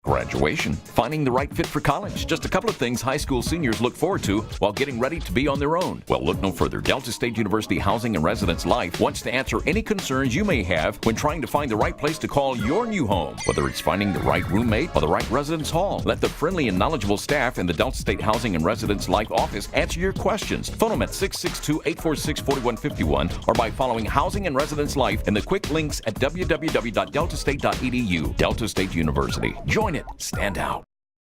Graduation, finding the right fit for college, just a couple of things high school seniors look forward to while getting ready to be on their own. Well, look no further. Delta State University Housing and Residence Life wants to answer any concerns you may have when trying to find the right place to call your new home. Whether it's finding the right roommate or the right residence hall, let the friendly and knowledgeable staff in the Delta State Housing and Residence Life office answer your questions. Phone them at 662-846-4151 or by following Housing and Residence Life in the quick links at www.deltastate.edu. Delta State University. Join it. Stand out.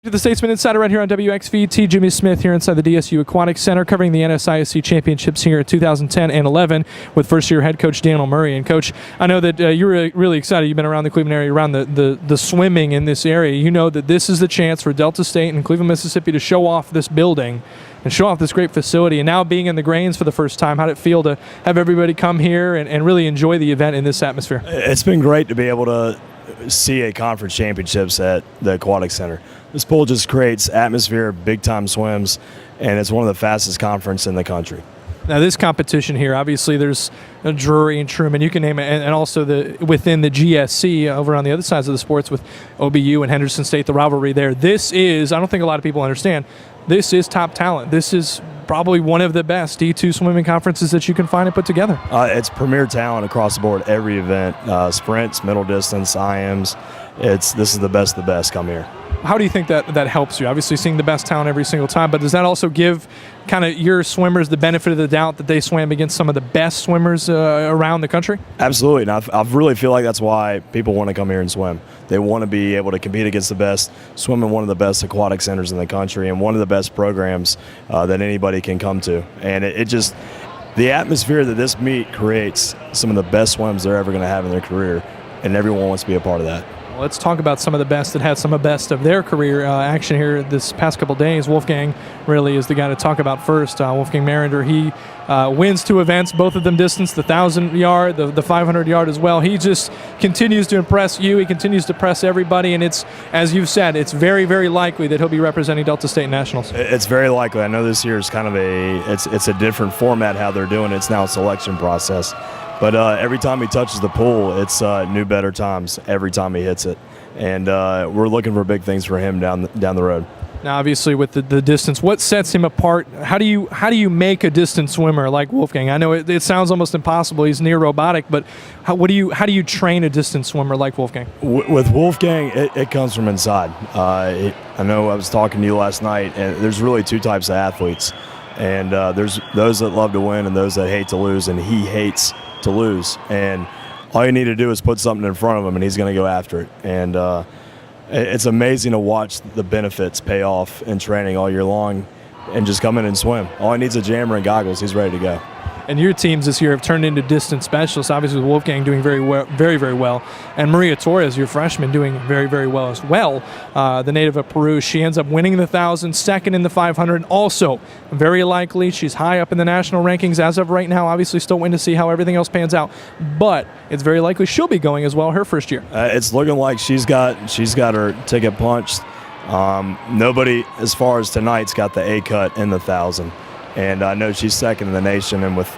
To the Statesman Insider right here on WXVT. Jimmy Smith here inside the DSU Aquatic Center covering the NSISC Championships here in 2010 and 11 with first-year head coach Daniel Murray. And, Coach, I know that you're really excited. You've been around the Cleveland area, around the swimming in this area. You know that this is the chance for Delta State and Cleveland, Mississippi to show off this building and show off this great facility. And now being in the Grains for the first time, how did it feel to have everybody come here and really enjoy the event in this atmosphere? It's been great to be able to see a conference championships at the Aquatic Center. This pool just creates atmosphere, big-time swims, and it's one of the fastest conferences in the country. Now, this competition here, obviously there's Drury and Truman, you can name it, and also within the GSC over on the other sides of the sports with OBU and Henderson State, the rivalry there. This is, I don't think a lot of people understand, this is top talent. This is probably one of the best D2 swimming conferences that you can find and put together. It's premier talent across the board, every event, sprints, middle distance, IMs. This is the best of the best come here. How do you think that helps you? Obviously seeing the best talent every single time, but does that also give kind of your swimmers the benefit of the doubt that they swam against some of the best swimmers around the country? Absolutely, and I really feel like that's why people want to come here and swim. They want to be able to compete against the best, swim in one of the best aquatic centers in the country and one of the best programs that anybody can come to. And it just, the atmosphere that this meet creates some of the best swims they're ever going to have in their career, and everyone wants to be a part of that. Let's talk about some of the best that had some of the best of their career action here this past couple days. Wolfgang really is the guy to talk about first. Wolfgang Mairinger, he wins 2 events, both of them distance, the 1,000-yard, the 500-yard as well. He just continues to impress you. He continues to impress everybody, and it's, as you've said, it's very, very likely that he'll be representing Delta State Nationals. It's very likely. I know this year is kind of it's a different format how they're doing it. It's now a selection process. But every time he touches the pool, it's new, better times every time he hits it. And we're looking for big things for him down the road. Now, obviously, with the distance, what sets him apart? How do you make a distance swimmer like Wolfgang? I know it sounds almost impossible. He's near robotic, but how do you train a distance swimmer like Wolfgang? With Wolfgang, it comes from inside. I know I was talking to you last night, and there's really 2 types of athletes. And there's those that love to win and those that hate to lose, and he hates to lose. And all you need to do is put something in front of him, and he's going to go after it. And it's amazing to watch the benefits pay off in training all year long and just come in and swim. All he needs is a jammer and goggles. He's ready to go. And your teams this year have turned into distance specialists, obviously with Wolfgang doing very, very well. And Maria Torres, your freshman, doing very, very well as well. The native of Peru, she ends up winning the 1,000, second in the 500. Also, very likely, she's high up in the national rankings as of right now. Obviously, still waiting to see how everything else pans out. But it's very likely she'll be going as well her first year. It's looking like she's got her ticket punched. Nobody, as far as tonight's got the A cut in the 1,000. And I know she's second in the nation, and with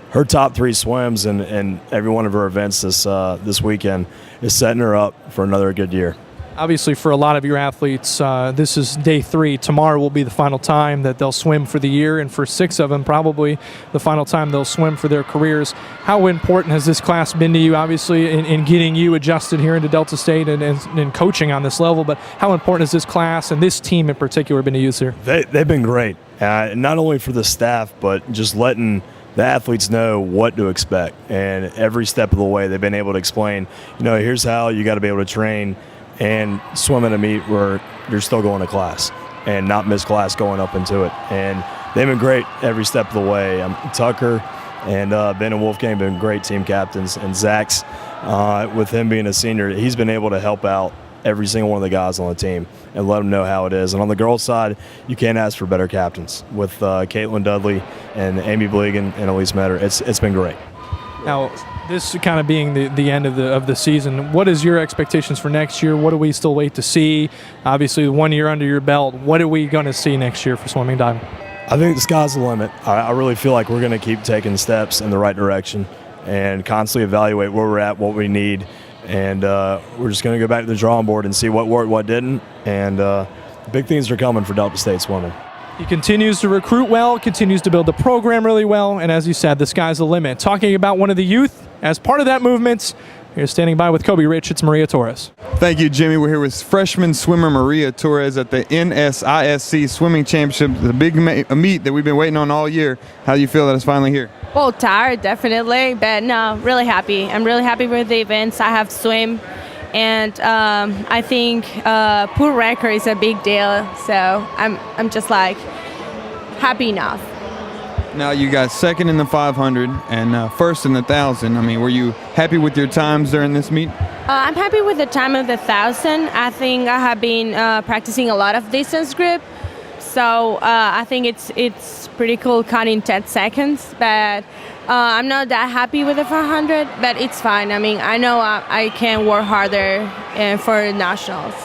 her top 3 swims and every one of her events this weekend is setting her up for another good year. Obviously, for a lot of your athletes, this is day 3. Tomorrow will be the final time that they'll swim for the year, and for 6 of them, probably the final time they'll swim for their careers. How important has this class been to you, obviously, in getting you adjusted here into Delta State and coaching on this level, but how important has this class and this team in particular been to you this year? They've been great, not only for the staff, but just letting the athletes know what to expect. And every step of the way, they've been able to explain, here's how you got to be able to train and swim in a meet where you're still going to class and not miss class going up into it. And they've been great every step of the way. Tucker and Ben and Wolfgang have been great team captains. And Zach's, with him being a senior, he's been able to help out every single one of the guys on the team and let them know how it is. And on the girls' side, you can't ask for better captains with Caitlin Dudley and Amy Blegan and Elise Metter. It's been great. Now, this kind of being the end of the season, what is your expectations for next year? What do we still wait to see? Obviously, 1 year under your belt. What are we going to see next year for swimming diving? I think the sky's the limit. I really feel like we're going to keep taking steps in the right direction and constantly evaluate where we're at, what we need, and we're just going to go back to the drawing board and see what worked, what didn't, and big things are coming for Delta State's women. He continues to recruit well, continues to build the program really well, and as you said, the sky's the limit. Talking about one of the youth as part of that movement, here standing by with Kobe Rich, it's Maria Torres. Thank you, Jimmy. We're here with freshman swimmer Maria Torres at the NSISC Swimming Championships, the big meet that we've been waiting on all year. How do you feel that it's finally here? Well, tired, definitely, but no, really happy. I'm really happy with the events. I have swim, and I think pool record is a big deal, so I'm just like happy enough. Now you got second in the 500 and first in the 1,000. I mean, were you happy with your times during this meet? I'm happy with the time of the 1,000. I think I have been practicing a lot of distance group, so I think it's pretty cool counting 10 seconds. But I'm not that happy with the 400, but it's fine. I mean, I know I can work harder for nationals.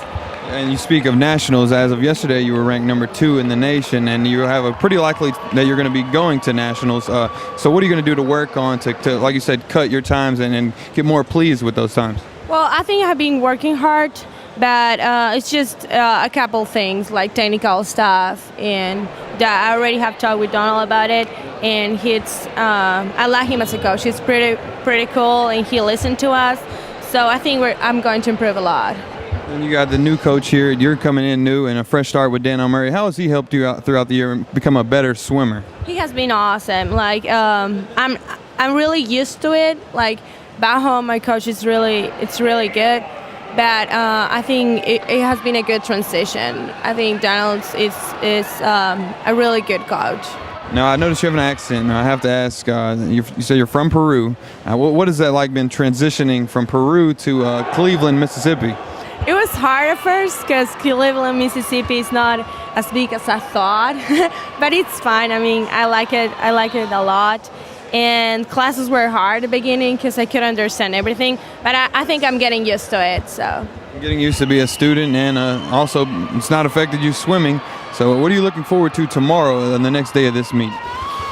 And you speak of nationals. As of yesterday, you were ranked number 2 in the nation, and you have a pretty likely that you're going to be going to nationals. So what are you going to do to work on to like you said, cut your times and get more pleased with those times? Well, I think I've been working hard, but it's just a couple things like technical stuff, and that I already have talked with Donald about it. And I like him as a coach. He's pretty cool, and he listened to us. So I think I'm going to improve a lot. And you got the new coach here. You're coming in new and a fresh start with Dan Murray. How has he helped you out throughout the year and become a better swimmer? He has been awesome. Like I'm really used to it. Like back home, my coach is really good. But I think it has been a good transition. I think Donald is a really good coach. Now, I noticed you have an accent. Now, I have to ask, you say you're from Peru. What is that like been transitioning from Peru to Cleveland, Mississippi? It was hard at first because Cleveland, Mississippi is not as big as I thought, but it's fine. I mean, I like it a lot. And classes were hard at the beginning because I couldn't understand everything, but I think I'm getting used to it. So getting used to be a student, and also it's not affected you swimming. So what are you looking forward to tomorrow and the next day of this meet?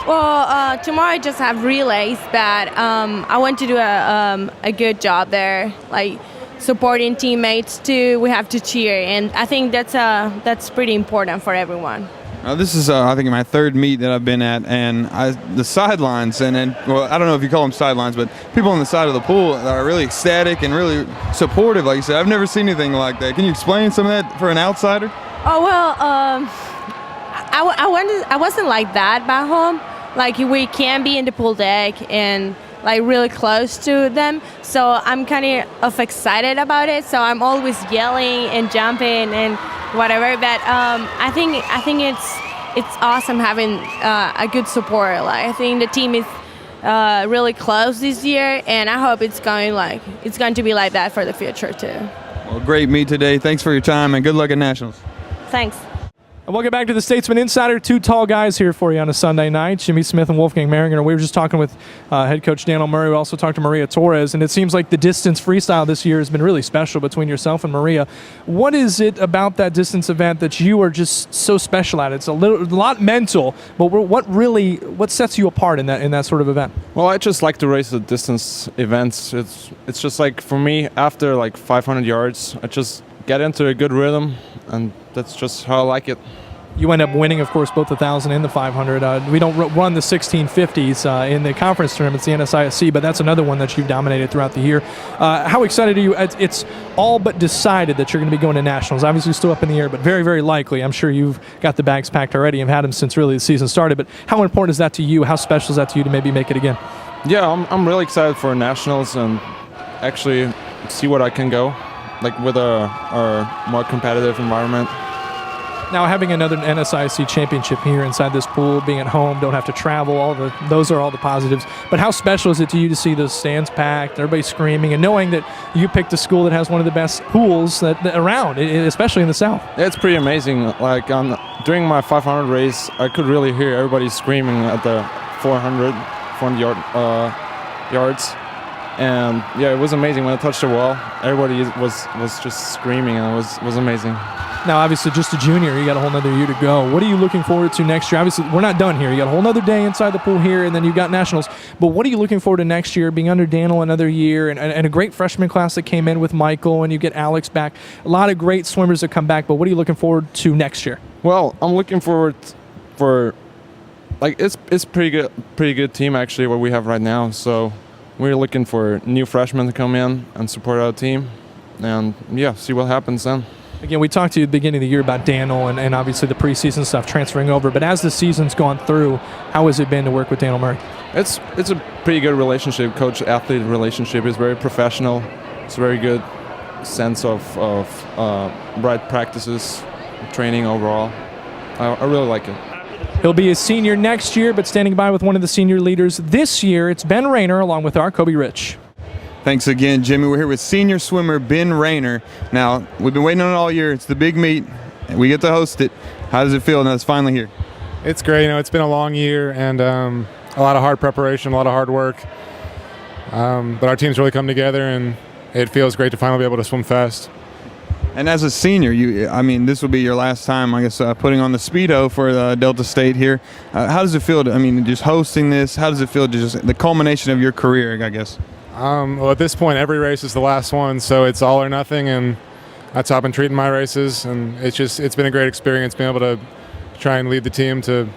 Well, tomorrow I just have relays, but I want to do a good job there, like supporting teammates too. We have to cheer, and I think that's pretty important for everyone. This is, I think, my third meet that I've been at, and the sidelines, well, I don't know if you call them sidelines, but people on the side of the pool are really ecstatic and really supportive. Like you said, I've never seen anything like that. Can you explain some of that for an outsider? Oh well, I wasn't like that back home. Like we can be in the pool deck and like really close to them, so I'm kind of excited about it. So I'm always yelling and jumping and whatever. But I think it's awesome having a good support. Like I think the team is really close this year, and I hope it's going to be like that for the future too. Well, great meet today. Thanks for your time and good luck at nationals. Thanks. And welcome back to the Statesman Insider. Two tall guys here for you on a Sunday night, Jimmy Smith and Wolfgang Mairinger. We were just talking with head coach Dan Murray. We also talked to Maria Torres, and it seems like the distance freestyle this year has been really special between yourself and Maria. What is it about that distance event that you are just so special at? It's a lot mental, but what sets you apart in that sort of event? Well, I just like to race the distance events. It's just like for me, after like 500 yards, I just get into a good rhythm, and that's just how I like it. You end up winning, of course, both the 1,000 and the 500. We don't run the 1650s in the conference tournaments, the NSISC, but that's another one that you've dominated throughout the year. How excited are you? It's all but decided that you're going to be going to nationals. Obviously, still up in the air, but very, very likely. I'm sure you've got the bags packed already and had them since really the season started. But how important is that to you? How special is that to you to maybe make it again? Yeah, I'm really excited for nationals and actually see what I can go, like with a more competitive environment. Now, having another NSISC championship here inside this pool, being at home, don't have to travel, those are all the positives. But how special is it to you to see those stands packed, everybody screaming, and knowing that you picked a school that has one of the best pools that around, especially in the South? It's pretty amazing. Like during my 500 race, I could really hear everybody screaming at the 400 yards. And yeah, it was amazing when I touched the wall. Everybody was just screaming, and it was amazing. Now, obviously, just a junior, you got a whole nother year to go. What are you looking forward to next year? Obviously, we're not done here. You got a whole nother day inside the pool here, and then you've got nationals. But what are you looking forward to next year, being under Daniel another year, and a great freshman class that came in with Michael, and you get Alex back. A lot of great swimmers that come back, but what are you looking forward to next year? Well, I'm looking forward for, like, it's pretty good team actually what we have right now. So we're looking for new freshmen to come in and support our team, and yeah, see what happens then. Again, we talked to you at the beginning of the year about Daniel and obviously the preseason stuff transferring over, but as the season's gone through, how has it been to work with Daniel Murray? It's a pretty good relationship, coach-athlete relationship. It's very professional. It's a very good sense of right practices, training overall. I really like it. He'll be a senior next year, but standing by with one of the senior leaders this year, it's Ben Rayner along with our Kobe Rich. Thanks again, Jimmy. We're here with senior swimmer Ben Rayner. Now, we've been waiting on it all year. It's the big meet, and we get to host it. How does it feel now it's finally here? It's great. It's been a long year and a lot of hard preparation, a lot of hard work. But our team's really come together, and it feels great to finally be able to swim fast. And as a senior, this will be your last time, I guess, putting on the Speedo for Delta State here. How does it feel just hosting this? How does it feel to just the culmination of your career, I guess? Well, at this point, every race is the last one, so it's all or nothing, and that's how I've been treating my races. And it's been a great experience being able to try and lead the team to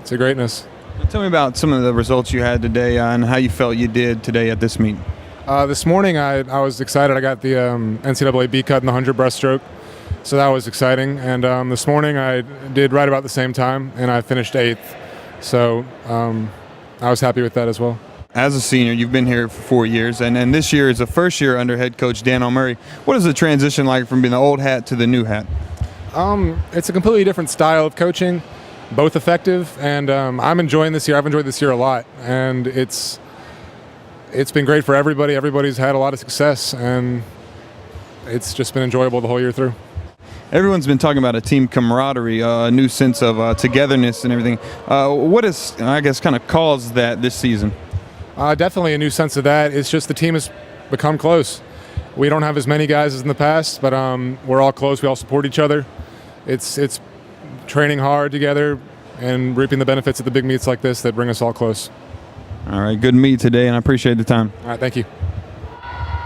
greatness. Tell me about some of the results you had today and how you felt you did today at this meet. This morning, I was excited. I got the NCAA B cut in the 100 breaststroke, so that was exciting. And this morning, I did right about the same time, and I finished 8th. So I was happy with that as well. As a senior, you've been here for 4 years, and this year is the first year under head coach Daniel Murray. What is the transition like from being the old hat to the new hat? It's a completely different style of coaching, both effective, and I'm enjoying this year. I've enjoyed this year a lot, and it's been great for everybody. Everybody's had a lot of success, and it's just been enjoyable the whole year through. Everyone's been talking about a team camaraderie, a new sense of togetherness and everything. What has, I guess, kind of caused that this season? Definitely a new sense of that. It's just the team has become close. We don't have as many guys as in the past, but we're all close. We all support each other. It's training hard together and reaping the benefits of the big meets like this that bring us all close. All right, good meet today, and I appreciate the time. All right, thank you.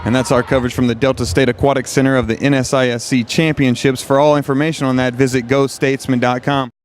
And that's our coverage from the Delta State Aquatic Center of the NSISC Championships. For all information on that, visit DSUStatesmen.com.